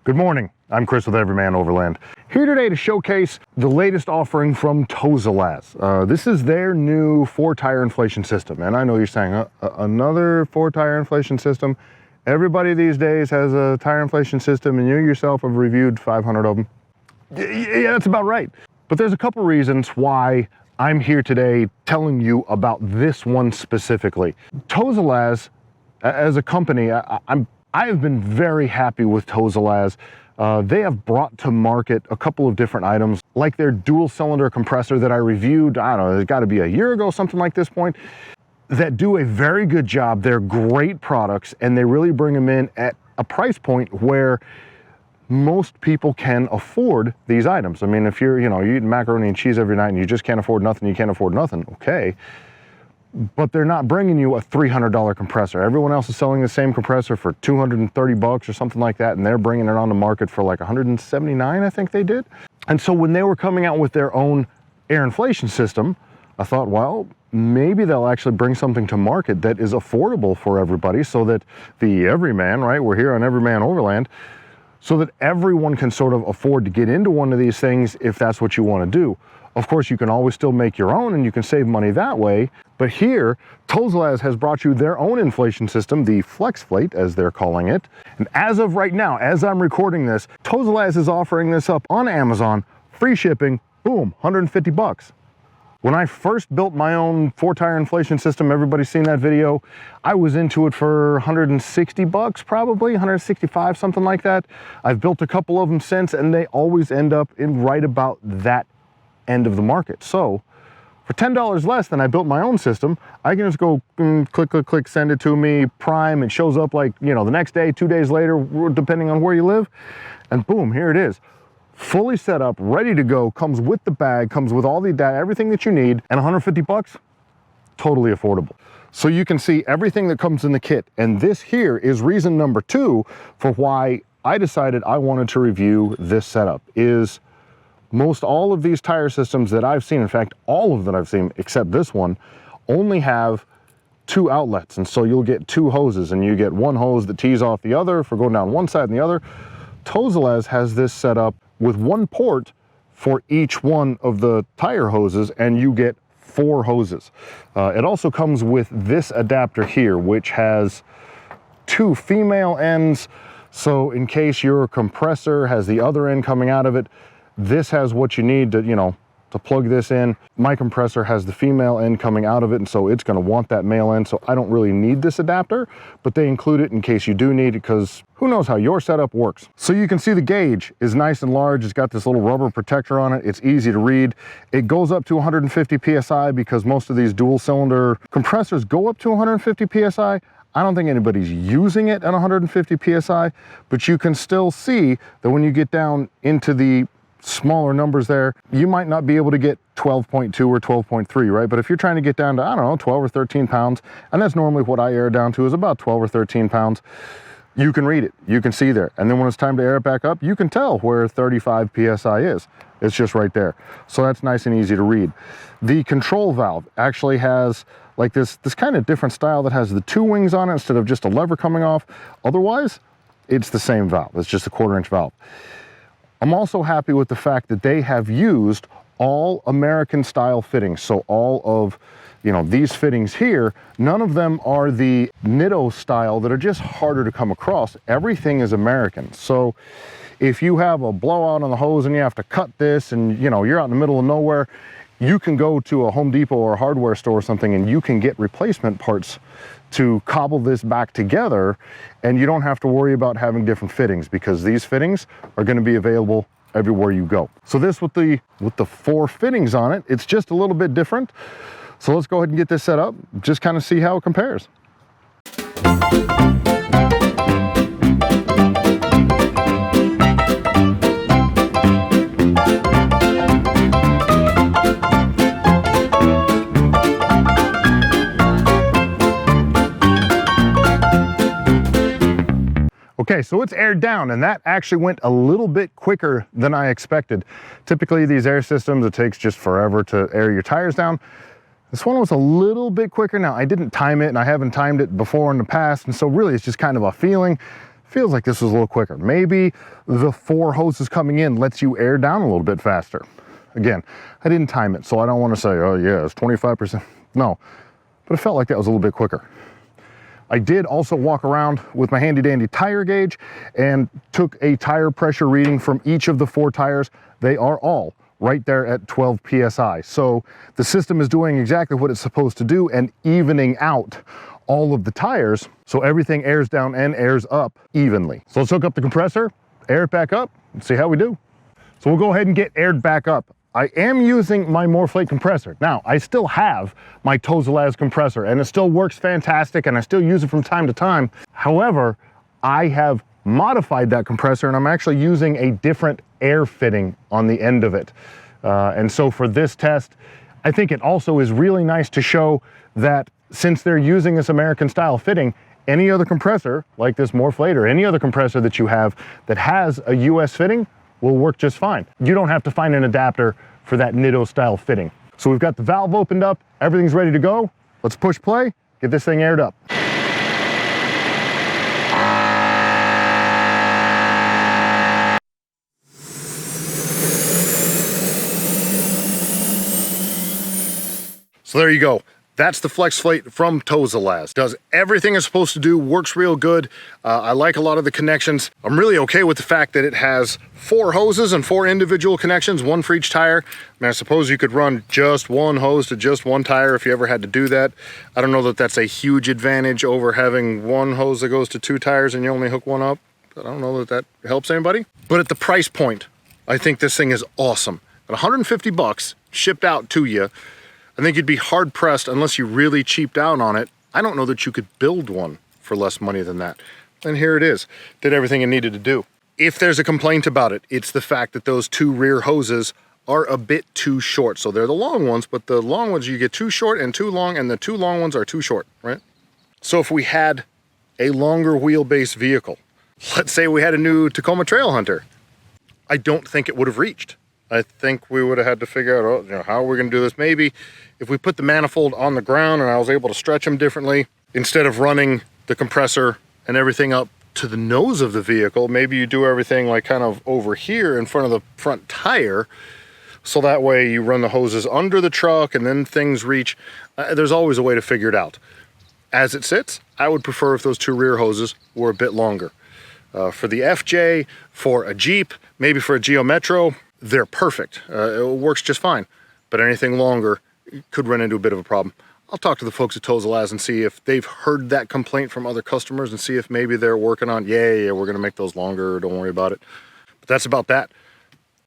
Good morning, I'm Chris with Everyman Overland. Here today to showcase the latest offering from Tozalazz. This is their new 4-tire inflation system. And I know you're saying, another 4-tire inflation system? Everybody these days has a tire inflation system, and you yourself have reviewed 500 of them. Yeah, that's about right. But there's a couple reasons why I'm here today telling you about this one specifically. Tozalazz, as a company, I have been very happy with Tozalazz. They have brought to market a couple of different items, like their dual cylinder compressor that I reviewed, I don't know, it's got to be a year ago, something like this point, that do a very good job. They're great products, and they really bring them in at a price point where most people can afford these items. I mean, if you're, you eat macaroni and cheese every night and you just can't afford nothing, you can't afford nothing, okay. But they're not bringing you a $300 compressor. Everyone else is selling the same compressor for 230 bucks or something like that, and they're bringing it on the market for like 179, I think they did. And so when they were coming out with their own air inflation system, I thought, well, maybe they'll actually bring something to market that is affordable for everybody, so that the everyman, right, we're here on Everyman Overland, so that everyone can sort of afford to get into one of these things if that's what you want to do. Of course, you can always still make your own and you can save money that way. But here, Tozalazz has brought you their own inflation system, the FlexInflate, as they're calling it. And as of right now, as I'm recording this, Tozalazz is offering this up on Amazon, free shipping, boom, 150 bucks. When I first built my own 4-tire inflation system, everybody's seen that video, I was into it for 160 bucks, probably 165, something like that. I've built a couple of them since, and they always end up in right about that end of the market. So for $10 less than I built my own system, I can just go click, click, click, send it to me, Prime. It shows up like, the next day, 2 days later, depending on where you live. And boom, here it is. Fully set up, ready to go, comes with the bag, comes with all the data, everything that you need, and 150 bucks, totally affordable. So you can see everything that comes in the kit. And this here is reason number 2 for why I decided I wanted to review this setup. Is most all of these tire systems that I've seen, in fact, all of that I've seen except this one, only have 2 outlets. And so you'll get 2 hoses, and you get one hose that tees off the other for going down one side and the other. Tozalazz has this set up with 1 port for each one of the tire hoses, and you get 4 hoses. It also comes with this adapter here, which has 2 female ends. So in case your compressor has the other end coming out of it, this has what you need to, to plug this in. My compressor has the female end coming out of it, and so it's going to want that male end. So I don't really need this adapter, but they include it in case you do need it, because who knows how your setup works. So you can see the gauge is nice and large. It's got this little rubber protector on it. It's easy to read. It goes up to 150 PSI because most of these dual cylinder compressors go up to 150 PSI. I don't think anybody's using it at 150 PSI, but you can still see that when you get down into the smaller numbers there, you might not be able to get 12.2 or 12.3, right? But if you're trying to get down to, I don't know, 12 or 13 pounds, and that's normally what I air down to, is about 12 or 13 pounds, you can read it, you can see there. And then when it's time to air it back up, you can tell where 35 PSI is. It's just right there. So that's nice and easy to read. The control valve actually has like this kind of different style that has the 2 wings on it instead of just a lever coming off. Otherwise, it's the same valve. It's just a 1/4-inch valve. I'm also happy with the fact that they have used all American style fittings. So all of, these fittings here, none of them are the Nitto style that are just harder to come across. Everything is American. So if you have a blowout on the hose and you have to cut this and, you're out in the middle of nowhere, you can go to a Home Depot or a hardware store or something, and you can get replacement parts to cobble this back together, and you don't have to worry about having different fittings, because these fittings are going to be available everywhere you go. So this with the 4 fittings on it, it's just a little bit different. So let's go ahead and get this set up, just kind of see how it compares. Okay, so it's aired down, and that actually went a little bit quicker than I expected. Typically, these air systems, it takes just forever to air your tires down. This one was a little bit quicker. Now, I didn't time it, and I haven't timed it before in the past, and so really it's just kind of a feeling. feels like this was a little quicker. Maybe the 4 hoses coming in lets you air down a little bit faster. Again, I didn't time it, so I don't want to say, oh yeah, it's 25%. No, but it felt like that was a little bit quicker. I did also walk around with my handy dandy tire gauge and took a tire pressure reading from each of the 4 tires. They are all right there at 12 PSI. So the system is doing exactly what it's supposed to do and evening out all of the tires so everything airs down and airs up evenly. So let's hook up the compressor, air it back up, and see how we do. So we'll go ahead and get aired back up. I am using my Moreflate compressor. Now, I still have my Tozalazz compressor and it still works fantastic and I still use it from time to time. However, I have modified that compressor and I'm actually using a different air fitting on the end of it. And so for this test, I think it also is really nice to show that since they're using this American style fitting, any other compressor like this Moreflate or any other compressor that you have that has a US fitting will work just fine. You don't have to find an adapter for that Nitto style fitting. So we've got the valve opened up, everything's ready to go. Let's push play, get this thing aired up. So there you go. That's the FlexInflate from Tozalazz. Does everything it's supposed to do, works real good. I like a lot of the connections. I'm really okay with the fact that it has 4 hoses and 4 individual connections, 1 for each tire. I mean, I suppose you could run just 1 hose to just 1 tire if you ever had to do that. I don't know that that's a huge advantage over having 1 hose that goes to 2 tires and you only hook 1 up. I don't know that that helps anybody. But at the price point, I think this thing is awesome. At 150 bucks shipped out to you, I think you'd be hard pressed unless you really cheaped out on it. I don't know that you could build one for less money than that. And here it is. Did everything it needed to do. If there's a complaint about it, it's the fact that those 2 rear hoses are a bit too short. So they're the long ones, but the long ones you get too short and too long, and the 2 long ones are too short, right? So if we had a longer wheelbase vehicle, let's say we had a new Tacoma Trail Hunter, I don't think it would have reached. I think we would have had to figure out, oh, you know, how are we going to do this? Maybe if we put the manifold on the ground and I was able to stretch them differently, instead of running the compressor and everything up to the nose of the vehicle, maybe you do everything like kind of over here in front of the front tire. So that way you run the hoses under the truck and then things reach. There's always a way to figure it out. As it sits, I would prefer if those 2 rear hoses were a bit longer. For the FJ, for a Jeep, maybe for a Geo Metro, they're perfect. It works just fine. But anything longer could run into a bit of a problem. I'll talk to the folks at Tozalazz and see if they've heard that complaint from other customers and see if maybe they're working on, yeah, we're going to make those longer, don't worry about it. But that's about that.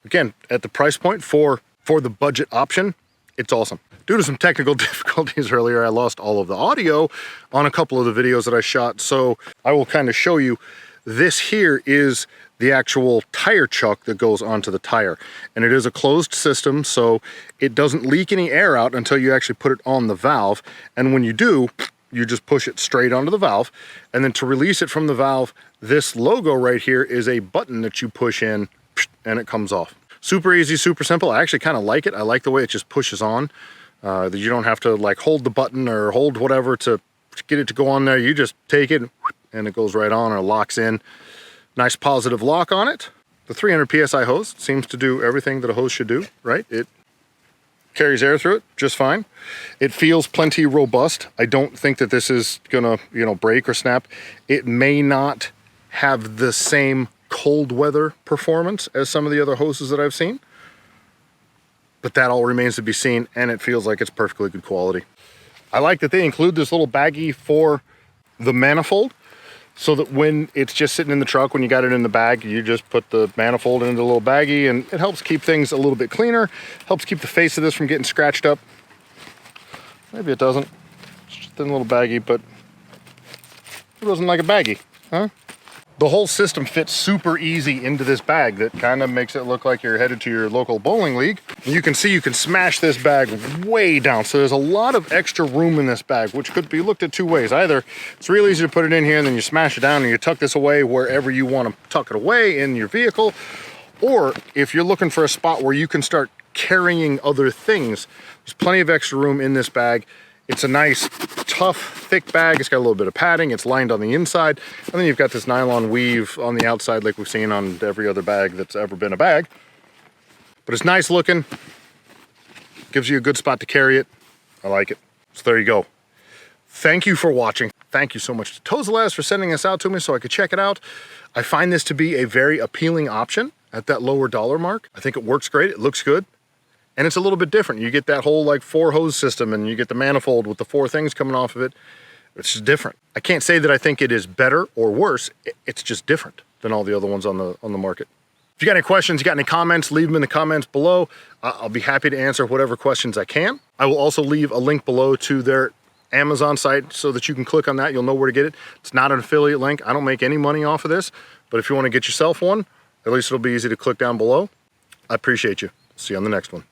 Again, at the price point for the budget option, it's awesome. Due to some technical difficulties earlier, I lost all of the audio on a couple of the videos that I shot, so I will kind of show you. This here is the actual tire chuck that goes onto the tire. And it is a closed system, so it doesn't leak any air out until you actually put it on the valve. And when you do, you just push it straight onto the valve. And then to release it from the valve, this logo right here is a button that you push in and it comes off. Super easy, super simple. I actually kind of like it. I like the way it just pushes on. That you don't have to like hold the button or hold whatever to get it to go on there. You just take it and it goes right on or locks in. Nice positive lock on it. The 300 PSI hose seems to do everything that a hose should do, right? It carries air through it just fine. It feels plenty robust. I don't think that this is gonna, you know, break or snap. It may not have the same cold weather performance as some of the other hoses that I've seen, but that all remains to be seen, and it feels like it's perfectly good quality. I like that they include this little baggie for the manifold, so that when it's just sitting in the truck, when you got it in the bag, you just put the manifold into the little baggie, and it helps keep things a little bit cleaner, helps keep the face of this from getting scratched up. Maybe it doesn't. It's just in a little baggie, but it wasn't like a baggie, huh? The whole system fits super easy into this bag that kind of makes it look like you're headed to your local bowling league. And you can see you can smash this bag way down. So there's a lot of extra room in this bag, which could be looked at 2 ways. Either it's real easy to put it in here and then you smash it down and you tuck this away wherever you want to tuck it away in your vehicle. Or if you're looking for a spot where you can start carrying other things, there's plenty of extra room in this bag. It's a nice, tough thick bag. It's got a little bit of padding. It's lined on the inside. And then you've got this nylon weave on the outside like we've seen on every other bag that's ever been a bag. But it's nice looking. Gives you a good spot to carry it. I like it. So there you go. Thank you for watching. Thank you so much to Tozalazz for sending this out to me so I could check it out. I find this to be a very appealing option at that lower dollar mark. I think it works great. It looks good. And it's a little bit different. You get that whole like 4 hose system and you get the manifold with the 4 things coming off of it. It's just different. I can't say that I think it is better or worse. It's just different than all the other ones on the market. If you got any questions, you got any comments, leave them in the comments below. I'll be happy to answer whatever questions I can. I will also leave a link below to their Amazon site so that you can click on that. You'll know where to get it. It's not an affiliate link. I don't make any money off of this, but if you want to get yourself one, at least it'll be easy to click down below. I appreciate you. See you on the next one.